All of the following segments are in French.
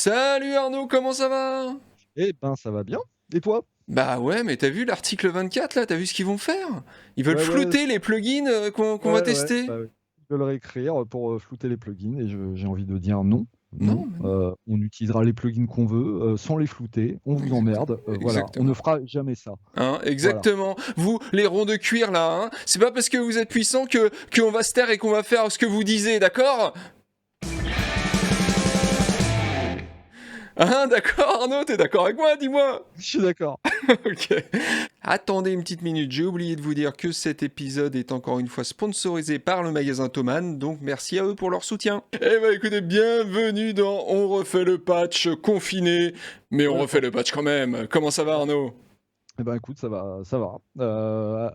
Salut Arnaud, comment ça va? Eh ben, ça va bien. Et toi? Bah ouais, mais t'as vu l'article 24 là? T'as vu ce qu'ils vont faire? Ils veulent Ouais, ouais, flouter les plugins qu'on va ouais, ouais. tester. Bah, ouais. Ils veulent réécrire pour flouter les plugins et j'ai envie de dire non. Non, Non, mais non. on utilisera les plugins qu'on veut sans les flouter. On vous Exactement. emmerde. Voilà, on ne Exactement. fera jamais ça. Hein, Voilà. exactement. Vous, les ronds de cuir là, hein, c'est pas parce que vous êtes puissant que qu'on va se taire et qu'on va faire ce que vous disiez, d'accord? Hein, d'accord Arnaud, t'es d'accord avec moi, dis-moi? Je suis d'accord. Ok. Attendez une petite minute, j'ai oublié de vous dire que cet épisode est encore une fois sponsorisé par le magasin Thomann, donc merci à eux pour leur soutien. Eh bah écoutez, bienvenue dans On refait le patch confiné, mais on Ouais, refait le patch quand même. Comment ça va Arnaud? eh ben, écoute, ça va, ça va.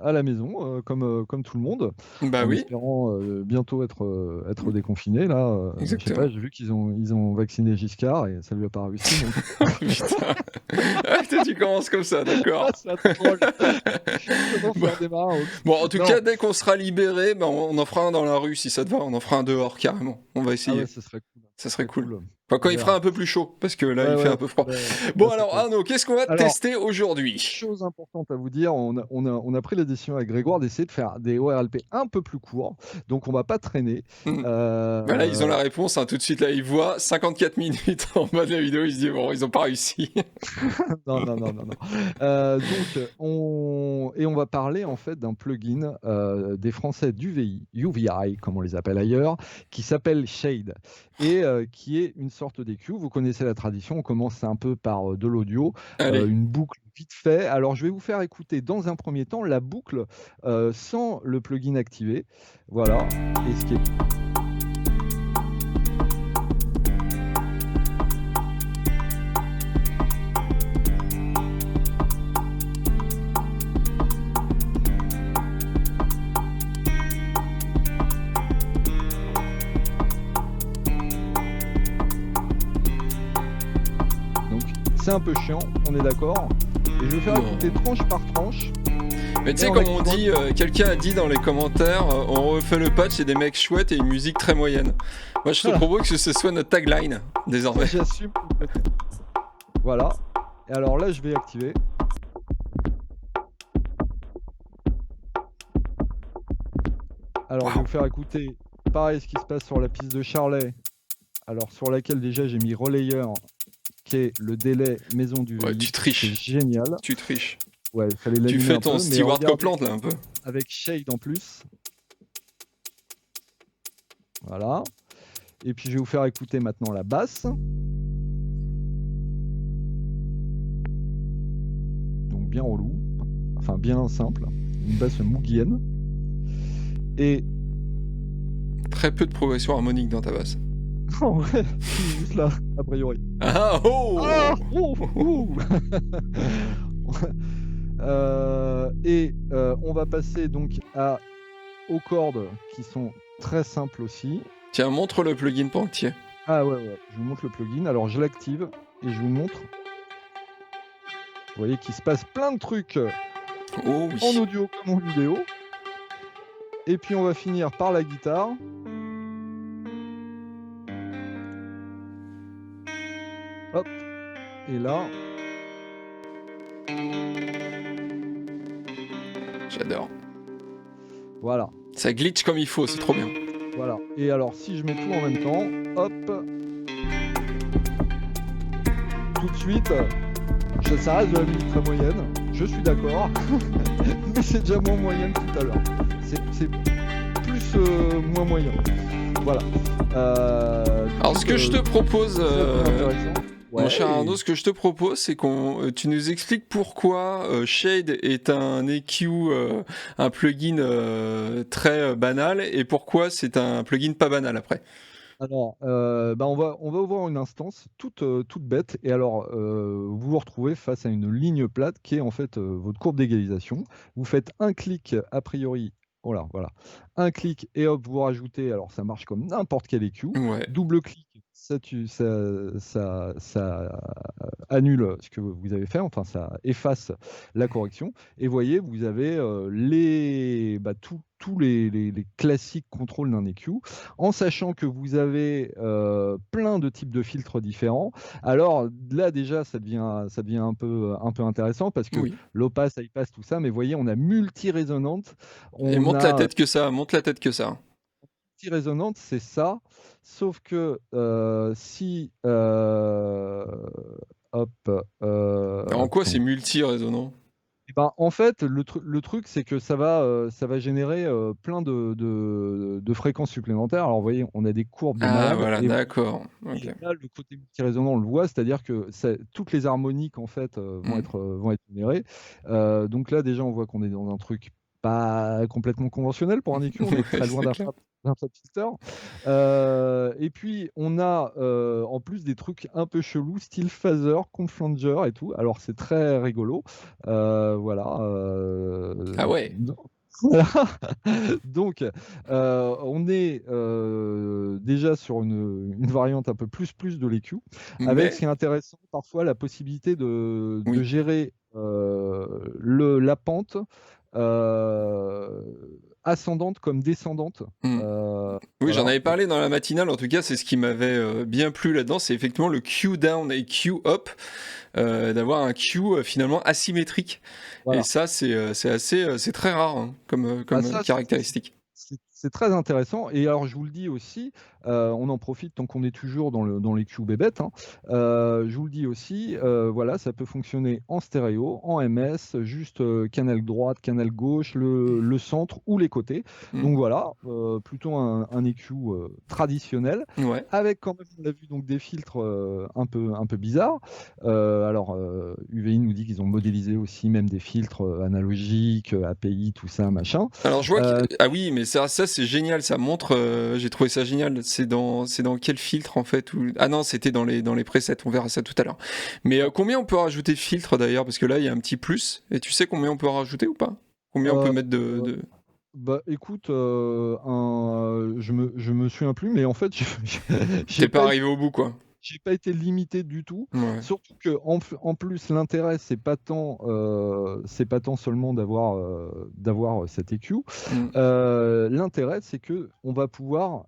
À la maison, comme tout le monde, Bah en oui, espérant bientôt être déconfiné. Là, je sais pas, exactement. j'ai vu qu'ils ont vacciné Giscard et ça lui a pas réussi. Donc... Putain. Ah, toi, tu commences comme ça, Ah, d'accord. c'est un troll. Comment Bon. faire démarrer un hoax? Bon, en tout Non. cas, dès qu'on sera libéré, bah, on en fera un dans la rue si ça te va, on en fera un dehors carrément. On va Ah ouais, essayer. ce serait cool. Ça Ce serait serait cool. cool. Enfin, quand On il fera verra. un peu plus chaud, parce que là, Ouais, il fait ouais. un peu froid. Là, Bon, c'est alors, cool. Arnaud, qu'est-ce qu'on va Alors, tester aujourd'hui? chose importante à vous dire, on a pris la décision avec Grégoire d'essayer de faire des ORLP un peu plus courts, donc on va pas traîner. Hmm. Voilà, ils ont Euh, la réponse, hein, tout de suite, là, ils voient 54 minutes en bas de la vidéo, ils se disent, bon, ils ont pas réussi. Non, non, non, non, non. Donc, on va parler en fait d'un plugin des Français d'UVI, UVI, comme on les appelle ailleurs, qui s'appelle Shade et qui est une sorte d'EQ. Vous connaissez la tradition, on commence un peu par de l'audio, Allez. une boucle vite fait. Alors, je vais vous faire écouter dans un premier temps la boucle sans le plugin activé. Voilà. Et ce qui est donc, c'est un peu chiant, on est d'accord. Et je vais faire Non. écouter tranche par tranche. Mais tu Et sais, en comme on activant dit, quelqu'un a dit dans les commentaires, on refait le patch, c'est des mecs chouettes et une musique très moyenne. Moi, je te propose que ce soit notre tagline, désormais. J'assume complètement. Voilà. Et alors là, je vais activer. Alors, je vais Waouh. vous faire écouter, pareil, ce qui se passe sur la piste de Charlet. Alors, sur laquelle déjà j'ai mis relayeur, qui est le délai maison du Ouais, VI. tu C'est triches. génial. Tu triches. Ouais, il fallait Tu l'allumer fais un ton peu, mais Stewart regardez, Copeland, là, un peu. avec Shade en plus. Voilà. Et puis, je vais vous faire écouter maintenant la basse. Donc, bien relou. Enfin, bien simple. Une basse mouguienne. Et Très peu de progression harmonique dans ta basse. en vrai, juste là, a priori. Ah oh. Ah ouh, ouh. On va passer donc aux cordes qui sont très simples aussi. Tiens, montre le plugin pas entier. Ah ouais, ouais, je vous montre le plugin. Alors je l'active et je vous montre. Vous voyez qu'il se passe plein de trucs Oh en oui. audio comme en vidéo. Et puis on va finir par la guitare. Hop. Et là, J'adore. voilà. Ça glitch comme il faut, c'est trop bien. Voilà. Et alors si je mets tout en même temps, hop, tout de suite, ça reste de la musique très moyenne, je suis d'accord, mais c'est déjà moins moyenne tout à l'heure. C'est plus moins moyen. Voilà. Alors, ce que je te propose, intéressant. mon cher Ouais. Arnaud, ce que je te propose, c'est tu nous expliques pourquoi Shade est un EQ, un plugin très banal, et pourquoi c'est un plugin pas banal après. Alors, on va ouvrir une instance toute bête. Et alors, vous vous retrouvez face à une ligne plate qui est en fait votre courbe d'égalisation. Vous faites un clic a priori. Voilà, voilà. Un clic et hop, vous rajoutez. Alors, ça marche comme n'importe quel EQ. Ouais. Double clic. ça annule ce que vous avez fait, enfin ça efface la correction. Et voyez, vous avez tous les classiques contrôles d'un EQ, en sachant que vous avez plein de types de filtres différents. Alors là déjà, ça devient un peu intéressant parce que Oui. low pass, high pass, tout ça, mais voyez, on a multi-résonante, Et on monte la a tête que ça, monte la tête que ça. multi-résonante, c'est ça, sauf que si hop, En quoi c'est attends. multi-résonant? Et ben, en fait, le truc, c'est que ça va générer plein de fréquences supplémentaires. Alors, vous voyez, on a des courbes de Ah malade, voilà, et d'accord. Ok. là, le côté multi-résonant, on le voit, c'est-à-dire que toutes les harmoniques, en fait, vont Hmm. être générées. Donc là, déjà, on voit qu'on est dans un truc pas complètement conventionnel pour un EQ. On est Ouais, très loin c'est clair. d'un fab filter. Et puis, on a en plus des trucs un peu chelous, style phaser, conflanger et tout. Alors, c'est très rigolo. Voilà. Ah ouais. Voilà. Donc, on est déjà sur une variante un peu plus de l'EQ, avec ce Mais, qui est intéressant, parfois la possibilité de oui. gérer la pente euh, ascendante comme descendante. Hmm. Oui, j'en Voilà. avais parlé dans la matinale, en tout cas, c'est ce qui m'avait bien plu là-dedans, c'est effectivement le Q down et Q up, d'avoir un Q finalement asymétrique. Et Voilà. ça, c'est assez, c'est très rare hein, Ah, comme caractéristique. c'est très intéressant. Et alors, je vous le dis aussi, on en profite tant qu'on est toujours dans les Q bébêtes, hein. Je vous le dis aussi, voilà, ça peut fonctionner en stéréo, en MS, juste canal droite, canal gauche, le centre ou les côtés. Hmm. Donc voilà, plutôt un EQ traditionnel, Ouais. avec quand même, on l'a vu, donc des filtres un peu bizarres. Alors, UVI nous dit qu'ils ont modélisé aussi même des filtres analogiques, API, tout ça, machin. Alors je vois que... Euh, Ah oui, mais ça c'est génial, ça montre... j'ai trouvé ça génial. C'est dans quel filtre en fait Ah non, c'était dans les presets, on verra ça tout à l'heure. Mais combien on peut rajouter de filtres d'ailleurs? Parce que là, il y a un petit plus. Et tu sais combien on peut rajouter ou pas? Combien on peut Euh, mettre euh, de... Bah écoute, je me souviens plus, mais en fait, j'ai T'es pas pas arrivé au bout quoi. j'ai pas été limité du tout. Ouais. Surtout que en plus, l'intérêt, c'est pas tant seulement d'avoir cet EQ. Hmm. L'intérêt, c'est que on va pouvoir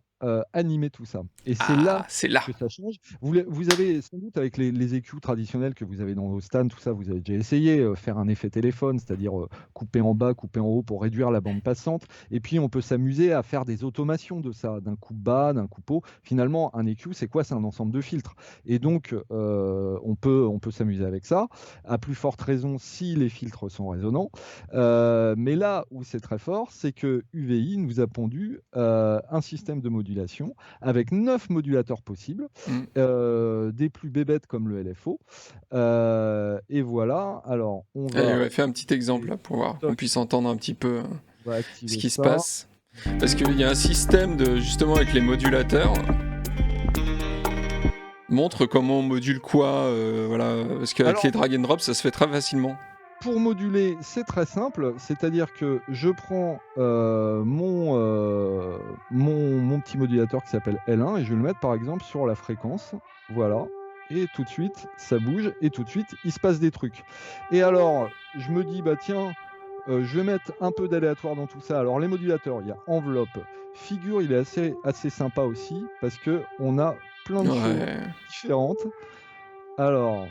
animer tout ça. Et c'est là Ah, c'est là. que ça change. Vous avez sans doute, avec les EQ traditionnels que vous avez dans vos stands, tout ça, vous avez déjà essayé faire un effet téléphone, c'est-à-dire couper en bas, couper en haut pour réduire la bande passante. Et puis on peut s'amuser à faire des automations de ça, d'un coup bas, d'un coup haut. Finalement, un EQ, c'est quoi? C'est un ensemble de filtres. Et donc on peut s'amuser avec ça. À plus forte raison si les filtres sont résonnants. Mais là où c'est très fort, c'est que UVI nous a pondu un système de modulation avec 9 modulateurs possibles, Hmm. des plus bébêtes comme le LFO. Et voilà, alors on Allez, va, ouais, fais un petit exemple là pour voir, qu'on toc, puisse entendre un petit peu on va ce activer qui se ça. passe. Parce qu'il y a un système de justement avec les modulateurs. Montre comment on module quoi, voilà, parce qu'avec les Alors, drag and drop, ça se fait très facilement. pour moduler, c'est très simple, c'est-à-dire que je prends mon petit modulateur qui s'appelle L1 et je vais le mettre par exemple sur la fréquence. Voilà. Et tout de suite, ça bouge et tout de suite, il se passe des trucs. Et alors, je me dis, bah tiens, je vais mettre un peu d'aléatoire dans tout ça. Alors, les modulateurs, il y a enveloppe. Figure, il est assez sympa aussi parce que on a plein de choses Ouais. différentes. Alors,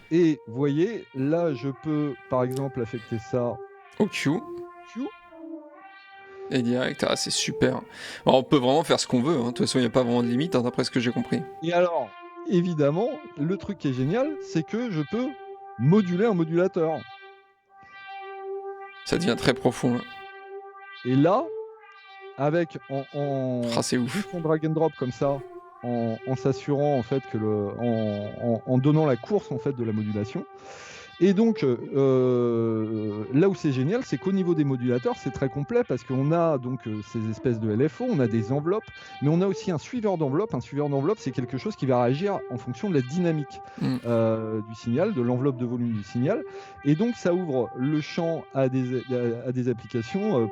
et vous voyez, là, je peux, par exemple, affecter ça Au Q. Q. Et direct, ah, c'est super. Alors, on peut vraiment faire ce qu'on veut, hein. De toute façon, il n'y a pas vraiment de limite, hein, d'après ce que j'ai compris. Et alors, évidemment, le truc qui est génial, c'est que je peux moduler un modulateur. Ça devient très profond, là. Et là, avec en Ah, c'est ouf. juste en drag and drop comme ça, en s'assurant en fait que en donnant la course en fait de la modulation, Et donc, là où c'est génial, c'est qu'au niveau des modulateurs, c'est très complet parce qu'on a donc ces espèces de LFO, on a des enveloppes, mais on a aussi un suiveur d'enveloppe. Un suiveur d'enveloppe, c'est quelque chose qui va réagir en fonction de la dynamique Mm. du signal, de l'enveloppe de volume du signal. Et donc, ça ouvre le champ à des applications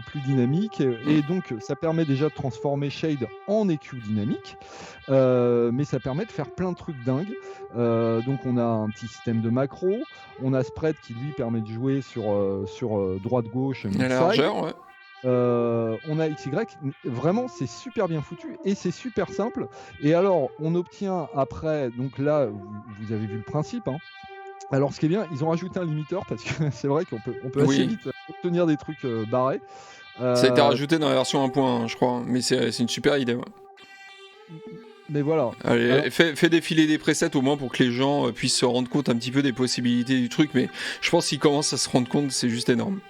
plus dynamiques. Et donc, ça permet déjà de transformer Shade en EQ dynamique, mais ça permet de faire plein de trucs dingues. Donc, on a un petit système de macro. On a Spread qui lui permet de jouer sur droite-gauche, La mid-side. largeur, ouais. On a XY, vraiment c'est super bien foutu et c'est super simple. Et alors on obtient après, donc là vous avez vu le principe, hein. Alors ce qui est bien, ils ont rajouté un limiteur parce que c'est vrai qu'on peut assez Oui. vite obtenir des trucs barrés. Ça a été rajouté dans la version 1.1, je crois, mais c'est une super idée. Ouais. Mais voilà. Allez, Alors, fais défiler des presets au moins pour que les gens puissent se rendre compte un petit peu des possibilités du truc, mais je pense qu'ils commencent à se rendre compte, c'est juste énorme.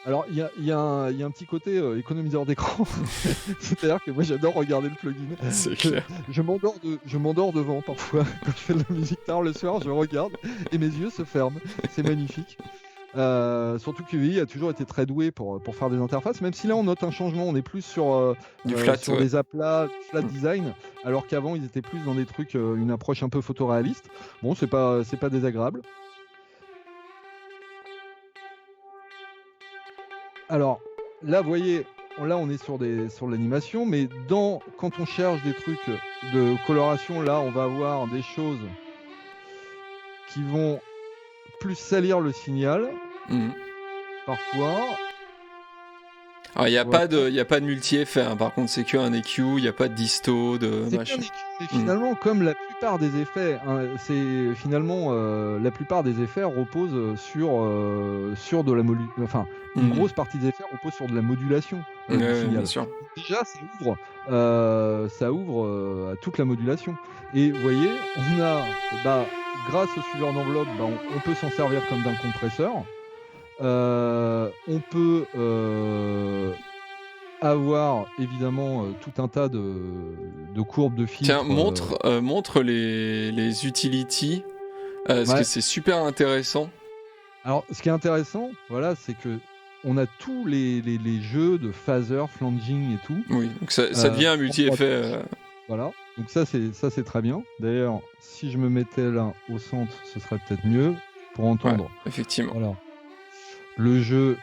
Alors, il y a un petit côté économiseur d'écran. C'est-à-dire que moi, j'adore regarder le plugin. C'est clair. Je m'endors devant parfois. Quand je fais de la musique tard le soir, je regarde et mes yeux se ferment. C'est magnifique. Surtout que QVI a toujours été très doué pour faire des interfaces, même si là on note un changement, on est plus sur Du flat, sur ouais. des aplats flat design, alors qu'avant ils étaient plus dans des trucs, une approche un peu photoréaliste. Bon, c'est pas désagréable. Alors là, vous voyez, là on est sur l'animation, mais quand on cherche des trucs de coloration, là on va avoir des choses qui vont plus salir le signal, parfois. Alors, il n'y a pas de multi-effet, hein. Par contre, c'est qu'un EQ, il n'y a pas de disto, de C'est machin. qu'un EQ, mais finalement, comme la plupart des effets, hein, c'est finalement la plupart des effets reposent sur de la modulation. Enfin, une grosse partie des effets repose sur de la modulation du signal. Bien sûr. Déjà, ça ouvre à toute la modulation. Et vous voyez, on a, grâce au suiveur d'enveloppe, on peut s'en servir comme d'un compresseur. On peut avoir évidemment tout un tas de courbes de filtres. Tiens, montre les utilities, parce que c'est super intéressant. Alors, ce qui est intéressant, voilà, c'est que on a tous les jeux de phaser, flanging et tout. Oui, donc ça devient un multi-effet. Voilà, donc ça c'est très bien. D'ailleurs, si je me mettais là au centre, ce serait peut-être mieux pour entendre. Ouais, effectivement. Voilà. Le jeu.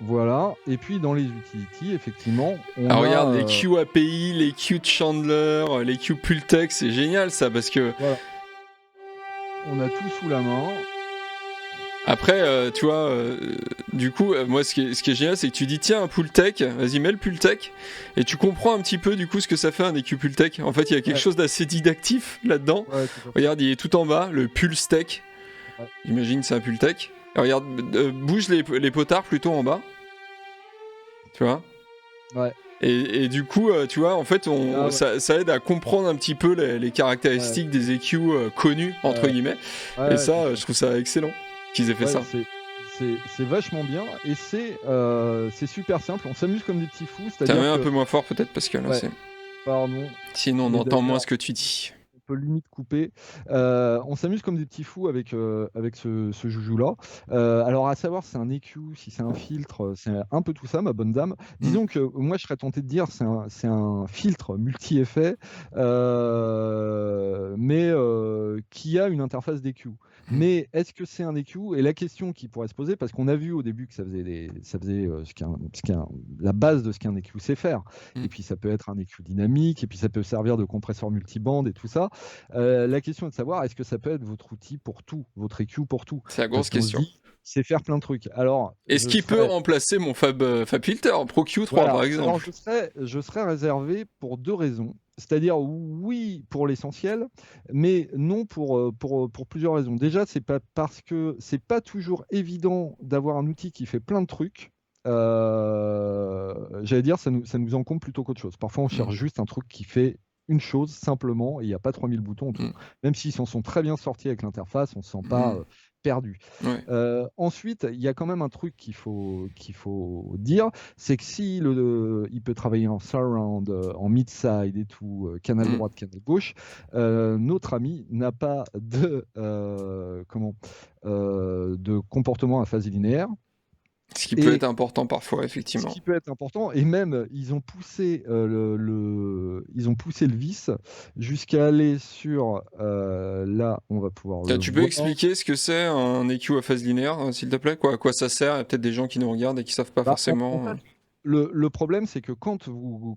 Voilà, et puis dans les utilities, effectivement, on a... regarde, les Q API, les Q de Chandler, les Q Pultec, c'est génial ça, parce que... Voilà. On a tout sous la main. Après, tu vois, du coup, moi, ce qui est génial, c'est que tu dis, tiens, un Pultec, vas-y, mets le Pultec, et tu comprends un petit peu, du coup, ce que ça fait un EQ Pultec. En fait, il y a quelque chose d'assez didactif là-dedans. Ouais, regarde, il est tout en bas, le Pulstec. Ouais. J'imagine que c'est un Pultec. Regarde, bouge les potards plutôt en bas. Tu vois ? Ouais. Et du coup, tu vois, en fait, ça aide à comprendre un petit peu les caractéristiques des EQ connus, entre guillemets. Et ça, je trouve ça excellent qu'ils aient fait ça. C'est vachement bien et c'est super simple. On s'amuse comme des petits fous. T'as mis un peu moins fort peut-être parce que là, c'est... Pardon. Sinon, on entend moins ce que tu dis. On peut limite couper. On s'amuse comme des petits fous avec ce joujou-là. Alors, à savoir, c'est un EQ, si c'est un filtre, c'est un peu tout ça, ma bonne dame. Disons que moi, je serais tenté de dire c'est un filtre multi-effet, mais qui a une interface d'EQ. Mais est-ce que c'est un EQ? Et la question qui pourrait se poser, parce qu'on a vu au début que ça faisait la base de ce qu'un EQ sait faire. Et puis ça peut être un EQ dynamique, et puis ça peut servir de compresseur multibande et tout ça. La question est de savoir, est-ce que ça peut être votre outil pour tout, votre EQ pour tout? C'est la grosse question. C'est faire plein de trucs. Alors, est-ce qu'il peut remplacer mon Fab Filter Pro Q3 par exemple? Alors, je serais réservé pour deux raisons. C'est-à-dire oui pour l'essentiel, mais non pour plusieurs raisons. Déjà, c'est pas parce que c'est pas toujours évident d'avoir un outil qui fait plein de trucs. J'allais dire, ça nous encombre plutôt qu'autre chose. Parfois, on cherche juste un truc qui fait une chose simplement, et il n'y a pas 3000 boutons. Même s'ils s'en sont très bien sortis avec l'interface, on ne se sent pas perdu. Ouais. Ensuite, il y a quand même un truc qu'il faut dire, c'est que si il peut travailler en surround, en mid-side et tout, canal droite, canal gauche, notre ami n'a pas de comportement à phase linéaire. Ce qui peut être important parfois, Ce effectivement. qui peut être important, et même ils ont poussé ils ont poussé le vice jusqu'à aller sur là, on va pouvoir le Tu peux voir. expliquer ce que c'est un EQ à phase linéaire, s'il te plaît? À quoi ça sert? Il y a peut-être des gens qui nous regardent et qui savent pas Bah, en forcément. fait, le problème, c'est que quand vous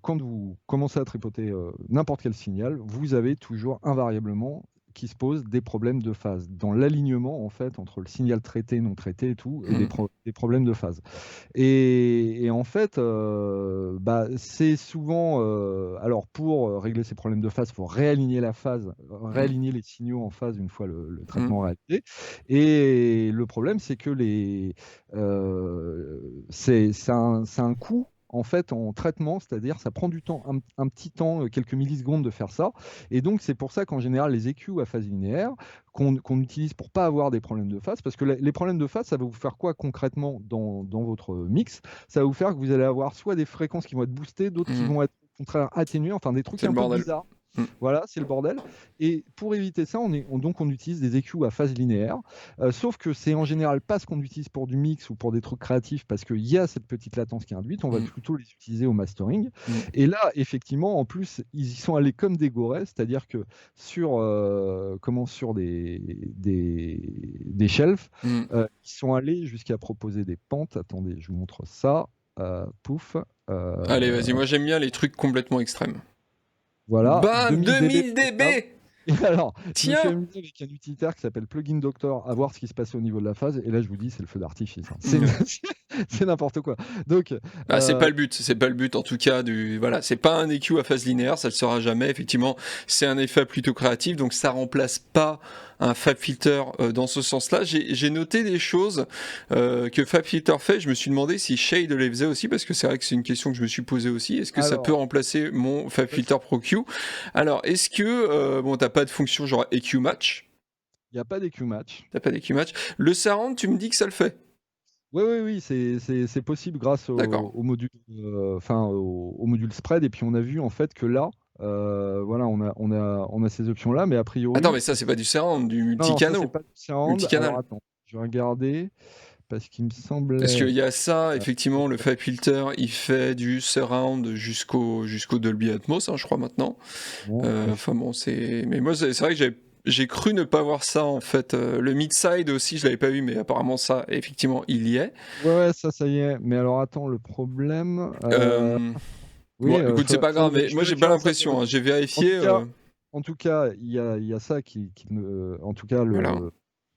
commencez à tripoter n'importe quel signal, vous avez toujours invariablement qui se posent des problèmes de phase. Dans l'alignement, en fait, entre le signal traité, non traité et tout, et des problèmes de phase. Et en fait, bah, c'est souvent. Alors, pour régler ces problèmes de phase, il faut réaligner la phase, réaligner les signaux en phase une fois le traitement réalisé. Et le problème, c'est que c'est un coût. En fait, en traitement, c'est-à-dire ça prend du temps, un petit temps, quelques millisecondes de faire ça. Et donc, c'est pour ça qu'en général, les EQ à phase linéaire, qu'on utilise pour pas avoir des problèmes de phase, parce que les problèmes de phase, ça va vous faire quoi concrètement dans votre mix? Ça va vous faire que vous allez avoir soit des fréquences qui vont être boostées, d'autres qui vont être au contraire atténuées, enfin des trucs C'est un le peu bordel. bizarres. Voilà, c'est le bordel. Et pour éviter ça, on utilise des EQ à phase linéaire. Sauf que c'est en général pas ce qu'on utilise pour du mix ou pour des trucs créatifs, parce qu'il y a cette petite latence qui est induite. On va plutôt les utiliser au mastering. Et là, effectivement, en plus, ils y sont allés comme des gorées, c'est-à-dire que sur des shelves, ils sont allés jusqu'à proposer des pentes. Attendez, je vous montre ça. Pouf. Allez, vas-y, moi j'aime bien les trucs complètement extrêmes. Voilà, Bam, 2000 dB. dB. Alors, je me suis Tiens. amusé avec un utilitaire qui s'appelle Plugin Doctor à voir ce qui se passait au niveau de la phase. Et là, je vous dis, c'est le feu d'artifice. Hein. C'est n'importe quoi. Donc, C'est pas le but, c'est pas le but en tout cas voilà, c'est pas un EQ à phase linéaire, ça le sera jamais. Effectivement, c'est un effet plutôt créatif, donc ça remplace pas un FabFilter dans ce sens-là. J'ai noté des choses que FabFilter fait. Je me suis demandé si Shade les faisait aussi, parce que c'est vrai que c'est une question que je me suis posée aussi. Est-ce que ça peut remplacer mon FabFilter Pro-Q? Alors, est-ce que t'as pas de fonction genre EQ Match? Il n'y a pas d'EQ Match. T'as pas d'EQ Match. Le Surround, tu me dis que ça le fait? Oui, c'est possible grâce au module, au module spread. Et puis on a vu en fait que là, voilà, on a ces options là, mais a priori. Attends, mais ça c'est pas du surround, du multicanal. Non, c'est pas du surround. Alors attends, je vais regarder parce qu'il me semblait. Parce qu'il y a ça, effectivement, le FabFilter, il fait du surround jusqu'au Dolby Atmos, hein, je crois maintenant. Enfin bon, mais moi c'est vrai que j'ai cru ne pas voir ça en fait. Le mid-side aussi, je l'avais pas vu, mais apparemment ça, effectivement, il y est. Ouais, ça y est. Mais alors attends, le problème. Oui, bon, écoute, c'est pas grave, mais moi j'ai pas l'impression. Hein, j'ai vérifié. En tout cas, il y a ça qui en tout cas voilà.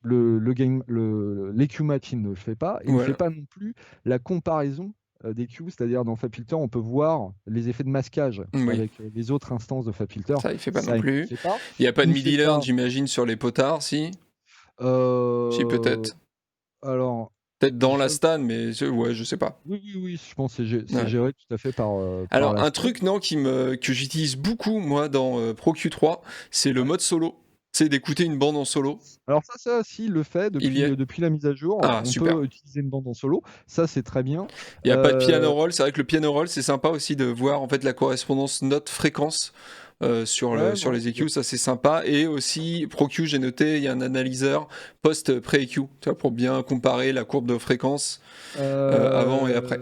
l'EQ match il ne le fait pas. Il ne fait pas non plus la comparaison d'EQ, c'est-à-dire dans FabFilter, on peut voir les effets de masquage avec les autres instances de FabFilter. Ça, il fait pas non plus. Il n'y a pas de midi-learn, j'imagine, sur les potards, si? Si, peut-être. Alors. Peut-être dans la stan, mais ouais, je sais pas. Oui, je pense que c'est géré tout à fait par. Alors, un truc que j'utilise beaucoup, moi, dans Pro Q3, c'est le mode solo. C'est d'écouter une bande en solo. Alors ça aussi, il le fait depuis la mise à jour. On peut utiliser une bande en solo. Ça, c'est très bien. Il n'y a pas de piano roll. C'est vrai que le piano roll, c'est sympa aussi de voir en fait la correspondance note-fréquence. Sur les EQ, ça c'est sympa. Et aussi, ProQ, j'ai noté, il y a un analyseur post-pré-EQ, pour bien comparer la courbe de fréquence avant et après.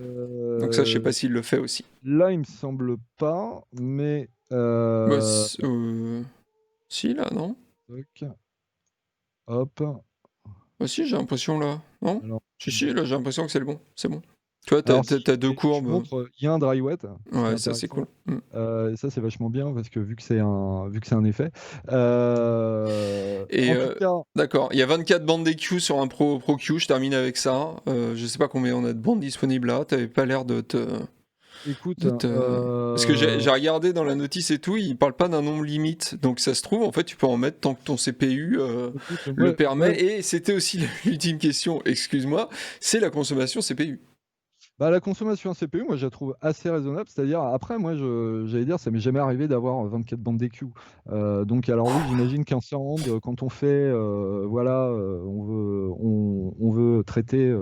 Donc ça, je sais pas s'il le fait aussi. Là, il me semble pas, mais... Si, là, non? Hop. Si, j'ai l'impression là. Non? Alors, si, là, j'ai l'impression que c'est bon. C'est bon. Tu vois, t'as deux courbes. Il y a un dry wet. Ouais, ça c'est cool. Ça c'est vachement bien parce que vu que c'est un effet. D'accord, il y a 24 bandes d'EQ sur un Pro-Q, je termine avec ça. Je sais pas combien on a de bandes disponibles là, t'avais pas l'air de te... Écoute, parce que j'ai regardé dans la notice et tout, il parle pas d'un nombre limite, donc ça se trouve en fait tu peux en mettre tant que ton CPU le permet. Et c'était aussi l'ultime question, excuse-moi, c'est la consommation CPU. Bah, la consommation en CPU, moi, je la trouve assez raisonnable. C'est-à-dire, après, moi, j'allais dire, ça m'est jamais arrivé d'avoir 24 bandes d'EQ. Donc, alors oui, j'imagine qu'un sound, quand on fait, voilà, on veut traiter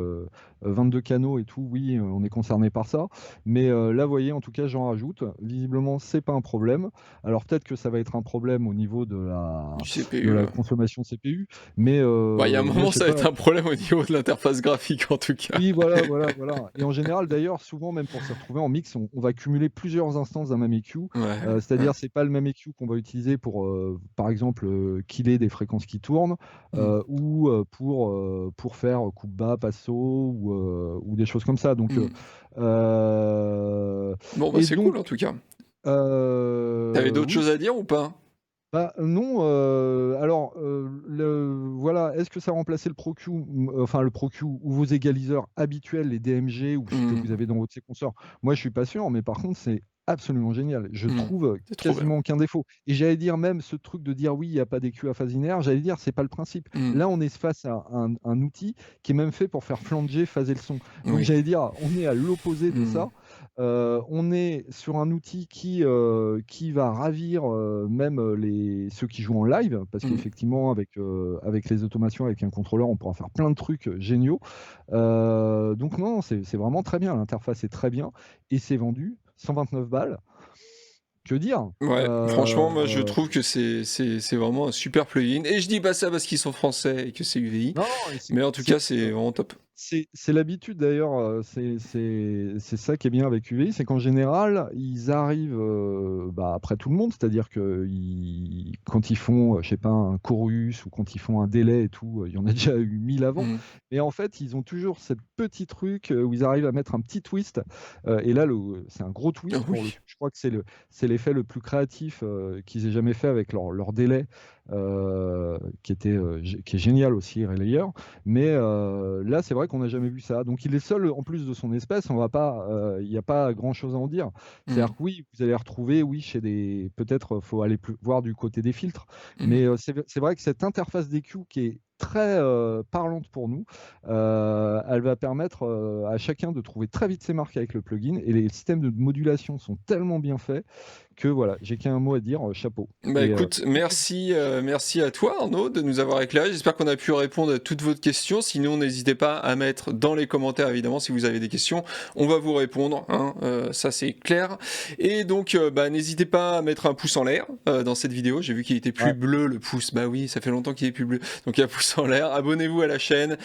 22 canaux et tout, oui, on est concerné par ça. Mais là, vous voyez, en tout cas, j'en rajoute. Visiblement, c'est pas un problème. Alors, peut-être que ça va être un problème au niveau Du de CPU. la consommation CPU, mais Bah, il y a un moi, moment, je sais ça va pas. être un problème au niveau de l'interface graphique, en tout cas. Oui, voilà, voilà, voilà. Et en général, d'ailleurs, souvent, même pour s'y retrouver en mix, on va cumuler plusieurs instances d'un même EQ. Ouais, ouais. C'est-à-dire, c'est pas le même EQ qu'on va utiliser pour, par exemple, killer des fréquences qui tournent, Mm. ou pour faire coupe bas, passo, ou des choses comme ça. Donc, Mm. Bon, bah, et c'est cool, en donc, tout cas. T'avais d'autres oui. choses à dire ou pas? Bah, non, alors, voilà, est-ce que ça a remplacé le ProQ, enfin le ProQ ou vos égaliseurs habituels, les DMG ou ce que Mm. vous avez dans votre séquenceur? Moi, je suis pas sûr, mais par contre, c'est absolument génial. Je Mm. trouve C'est trop bien. quasiment aucun défaut et j'allais dire même ce truc de dire: «Oui, il y a pas d'EQ à phase linéaire», j'allais dire: «C'est pas le principe». Mm. Là, on est face à un outil qui est même fait pour faire flanger, phaser le son. Donc Oui. j'allais dire, on est à l'opposé de Mm. ça. On est sur un outil qui va ravir, même, ceux qui jouent en live, parce Mm. qu'effectivement avec les automations, avec un contrôleur, on pourra faire plein de trucs, géniaux. Donc non, c'est vraiment très bien. L'interface est très bien et c'est vendu 129 balles. Que dire? Ouais, franchement, moi je Heu, trouve que c'est vraiment un super plugin. Et je dis pas ça parce qu'ils sont français et que c'est UVI, non, non et mais en tout cas, c'est vraiment top. c'est l'habitude d'ailleurs, c'est ça qui est bien avec UVI, c'est qu'en général, ils arrivent, bah, après tout le monde. C'est-à-dire que quand ils font, je sais pas, un chorus ou quand ils font un délai et tout, il y en a déjà eu 1000 avant. Mm. Mais en fait, ils ont toujours ce petit truc, où ils arrivent à mettre un petit twist, et là, c'est un gros Ah twist pour le oui. coup. Je crois que c'est l'effet le plus créatif, qu'ils aient jamais fait avec leur délai, qui est génial aussi, Relayer. Mais là, c'est vrai qu'on n'a jamais vu ça. Donc il est seul en plus de son espèce, on va pas, il n'y a pas grand-chose à en dire. Mm. C'est-à-dire que oui, vous allez retrouver, oui, chez des peut-être, faut aller plus voir du côté des filtres. Mm. Mais c'est vrai que cette interface d'EQ qui est très, parlante pour nous, elle va permettre, à chacun de trouver très vite ses marques avec le plugin et les systèmes de modulation sont tellement bien faits que voilà, j'ai qu'un mot à dire, chapeau Bah et écoute, merci à toi Arnaud de nous avoir éclairé. J'espère qu'on a pu répondre à toutes vos questions. Sinon, n'hésitez pas à mettre dans les commentaires évidemment si vous avez des questions. On va vous répondre, hein, ça c'est clair. Et donc, bah, n'hésitez pas à mettre un pouce en l'air dans cette vidéo. J'ai vu qu'il était plus ouais. bleu le pouce. Bah oui, ça fait longtemps qu'il est plus bleu. Donc un pouce en l'air. Abonnez-vous à la chaîne.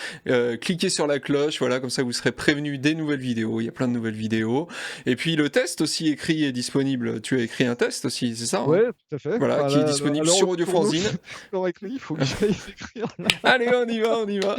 Cliquez sur la cloche. Voilà, comme ça vous serez prévenu des nouvelles vidéos. Il y a plein de nouvelles vidéos. Et puis le test aussi écrit est disponible. Tu as écrit un test aussi, c'est ça, hein? Ouais, tout à fait. Voilà, Enfin qui est là, à disponible l'heure où sur nous tournons, Audiofanzine. c'est pas encore écrit, il faut que j'aille écrire là. Allez, on y va, on y va.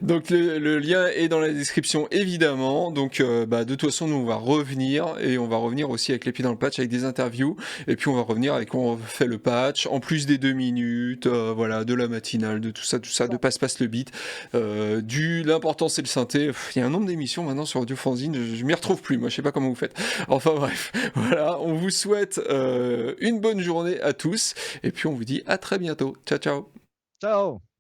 Donc le lien est dans la description évidemment. Donc bah, de toute façon, nous on va revenir et on va revenir aussi avec les pieds dans le patch avec des interviews. Et puis on va revenir avec on fait le patch en plus des 2 minutes, voilà, de la matinale, de tout ça, de passe le beat. L'important c'est le synthé. Il y a un nombre d'émissions maintenant sur Audiofanzine, je m'y retrouve plus. Moi, je sais pas comment vous faites. Enfin bref, voilà, on vous souhaite une bonne journée à tous. Et puis on vous dit à très bientôt. Ciao, ciao. Ciao.